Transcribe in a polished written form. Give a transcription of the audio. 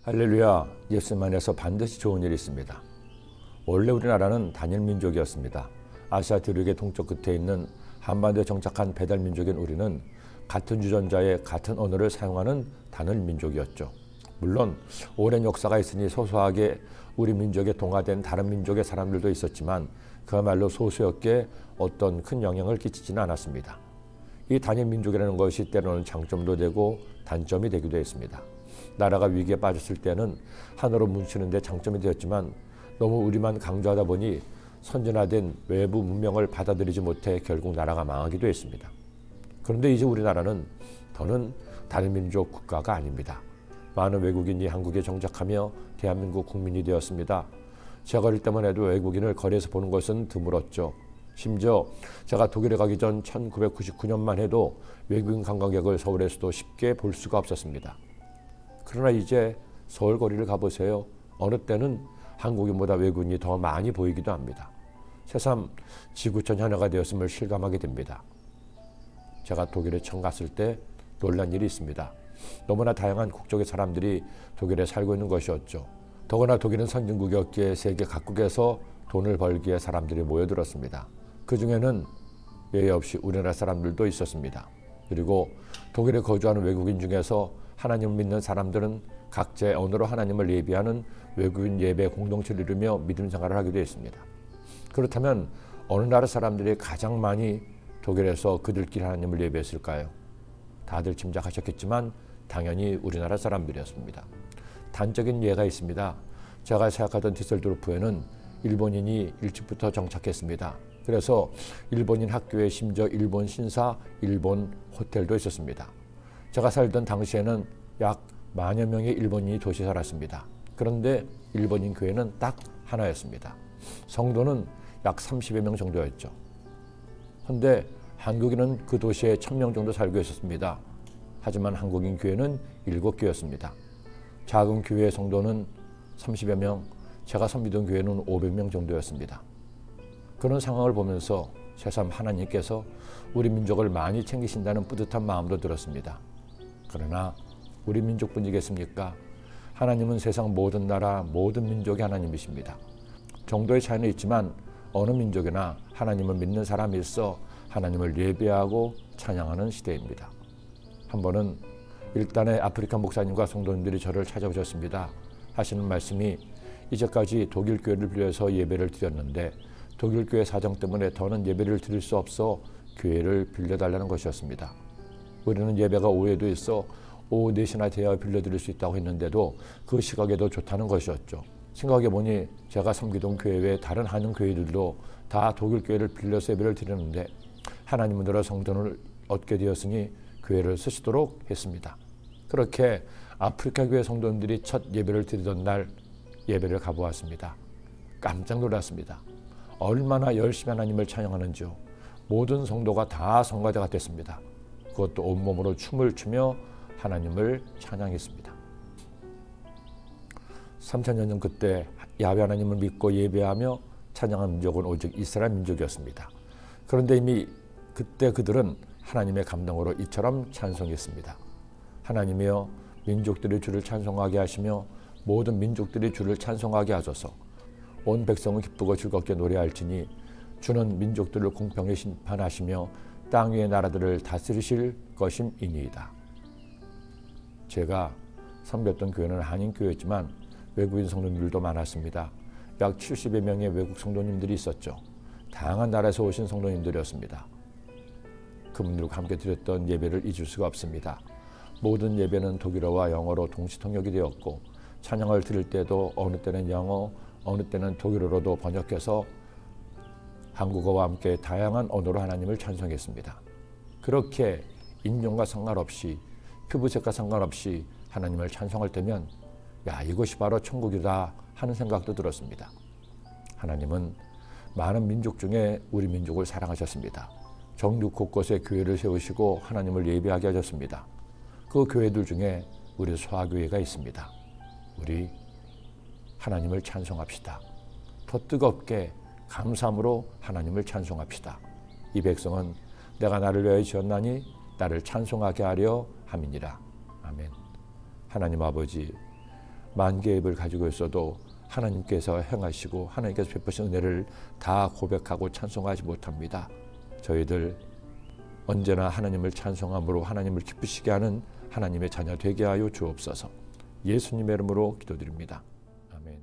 할렐루야, 예수님 안에서 반드시 좋은 일이 있습니다. 원래 우리나라는 단일 민족이었습니다. 아시아 대륙의 동쪽 끝에 있는 한반도에 정착한 배달 민족인 우리는 같은 유전자의 같은 언어를 사용하는 단일 민족이었죠. 물론 오랜 역사가 있으니 소소하게 우리 민족에 동화된 다른 민족의 사람들도 있었지만 그야말로 소수였기에 어떤 큰 영향을 끼치지는 않았습니다. 이 단일 민족이라는 것이 때로는 장점도 되고 단점이 되기도 했습니다. 나라가 위기에 빠졌을 때는 하나로 뭉치는 데 장점이 되었지만 너무 우리만 강조하다 보니 선진화된 외부 문명을 받아들이지 못해 결국 나라가 망하기도 했습니다. 그런데 이제 우리나라는 더는 다른 민족 국가가 아닙니다. 많은 외국인이 한국에 정착하며 대한민국 국민이 되었습니다. 제가 어릴 때만 해도 외국인을 거리에서 보는 것은 드물었죠. 심지어 제가 독일에 가기 전 1999년만 해도 외국인 관광객을 서울에서도 쉽게 볼 수가 없었습니다. 그러나 이제 서울 거리를 가보세요. 어느 때는 한국인보다 외국인이 더 많이 보이기도 합니다. 새삼 지구촌 현대가 되었음을 실감하게 됩니다. 제가 독일에 처음 갔을 때 놀란 일이 있습니다. 너무나 다양한 국적의 사람들이 독일에 살고 있는 것이었죠. 더구나 독일은 선진국이었기에 세계 각국에서 돈을 벌기에 위해 사람들이 모여들었습니다. 그 중에는 예외 없이 우리나라 사람들도 있었습니다. 그리고 독일에 거주하는 외국인 중에서 하나님을 믿는 사람들은 각자의 언어로 하나님을 예배하는 외국인 예배 공동체를 이루며 믿음 생활을 하기도 했습니다. 그렇다면 어느 나라 사람들이 가장 많이 독일에서 그들끼리 하나님을 예배했을까요? 다들 짐작하셨겠지만 당연히 우리나라 사람들이었습니다. 단적인 예가 있습니다. 제가 생각하던 디셀도르프에는 일본인이 일찍부터 정착했습니다. 그래서 일본인 학교에 심지어 일본 신사, 일본 호텔도 있었습니다. 제가 살던 당시에는 약 10,000여 명의 일본인이 도시에 살았습니다. 그런데 일본인 교회는 딱 하나였습니다. 성도는 약 30여 명 정도였죠. 그런데 한국인은 그 도시에 1,000명 정도 살고 있었습니다. 하지만 한국인 교회는 7교였습니다. 작은 교회의 성도는 30여 명, 제가 섬기던 교회는 500명 정도였습니다. 그런 상황을 보면서 새삼 하나님께서 우리 민족을 많이 챙기신다는 뿌듯한 마음도 들었습니다. 그러나 우리 민족뿐이겠습니까? 하나님은 세상 모든 나라, 모든 민족의 하나님이십니다. 정도의 차이는 있지만 어느 민족이나 하나님을 믿는 사람이 있어 하나님을 예배하고 찬양하는 시대입니다. 한 번은 일단의 아프리카 목사님과 성도님들이 저를 찾아오셨습니다. 하시는 말씀이 이제까지 독일 교회를 빌려서 예배를 드렸는데 독일 교회 사정 때문에 더는 예배를 드릴 수 없어 교회를 빌려달라는 것이었습니다. 우리는 예배가 오후에도 있어 오후 4시나 되어 빌려드릴 수 있다고 했는데도 그 시각에도 좋다는 것이었죠. 생각해보니 제가 섬기던 교회 외 다른 한인 교회들도 다 독일 교회를 빌려서 예배를 드렸는데 하나님은 들어 성전을 얻게 되었으니 교회를 쓰시도록 했습니다. 그렇게 아프리카 교회 성도님들이 첫 예배를 드리던 날 예배를 가보았습니다. 깜짝 놀랐습니다. 얼마나 열심히 하나님을 찬양하는지요. 모든 성도가 다 성가대가 됐습니다. 그것도 온몸으로 춤을 추며 하나님을 찬양했습니다. 3000년 전 그때 야훼 하나님을 믿고 예배하며 찬양한 민족은 오직 이스라엘 민족이었습니다. 그런데 이미 그때 그들은 하나님의 감동으로 이처럼 찬송했습니다. 하나님이여 민족들이 주를 찬송하게 하시며 모든 민족들이 주를 찬송하게 하소서. 온 백성은 기쁘고 즐겁게 노래할지니 주는 민족들을 공평히 심판하시며 땅 위의 나라들을 다스리실 것임이니이다. 제가 섬겼던 교회는 한인교회였지만 외국인 성도님들도 많았습니다. 약 70여 명의 외국 성도님들이 있었죠. 다양한 나라에서 오신 성도님들이었습니다. 그분들과 함께 드렸던 예배를 잊을 수가 없습니다. 모든 예배는 독일어와 영어로 동시 통역이 되었고 찬양을 드릴 때도 어느 때는 영어, 어느 때는 독일어로도 번역해서 한국어와 함께 다양한 언어로 하나님을 찬송했습니다. 그렇게 인종과 상관없이 피부색과 상관없이 하나님을 찬송할 때면 야, 이것이 바로 천국이다 하는 생각도 들었습니다. 하나님은 많은 민족 중에 우리 민족을 사랑하셨습니다. 정육 곳곳에 교회를 세우시고 하나님을 예배하게 하셨습니다. 그 교회들 중에 우리 소아교회가 있습니다. 우리 하나님을 찬송합시다. 더 뜨겁게 감사함으로 하나님을 찬송합시다. 이 백성은 내가 나를 위하여 지었나니 나를 찬송하게 하려 함이니라. 아멘. 하나님 아버지, 만개의 입을 가지고 있어도 하나님께서 행하시고 하나님께서 베푸신 은혜를 다 고백하고 찬송하지 못합니다. 저희들 언제나 하나님을 찬송함으로 하나님을 기쁘시게 하는 하나님의 자녀 되게 하여 주옵소서. 예수님의 이름으로 기도드립니다. 아멘.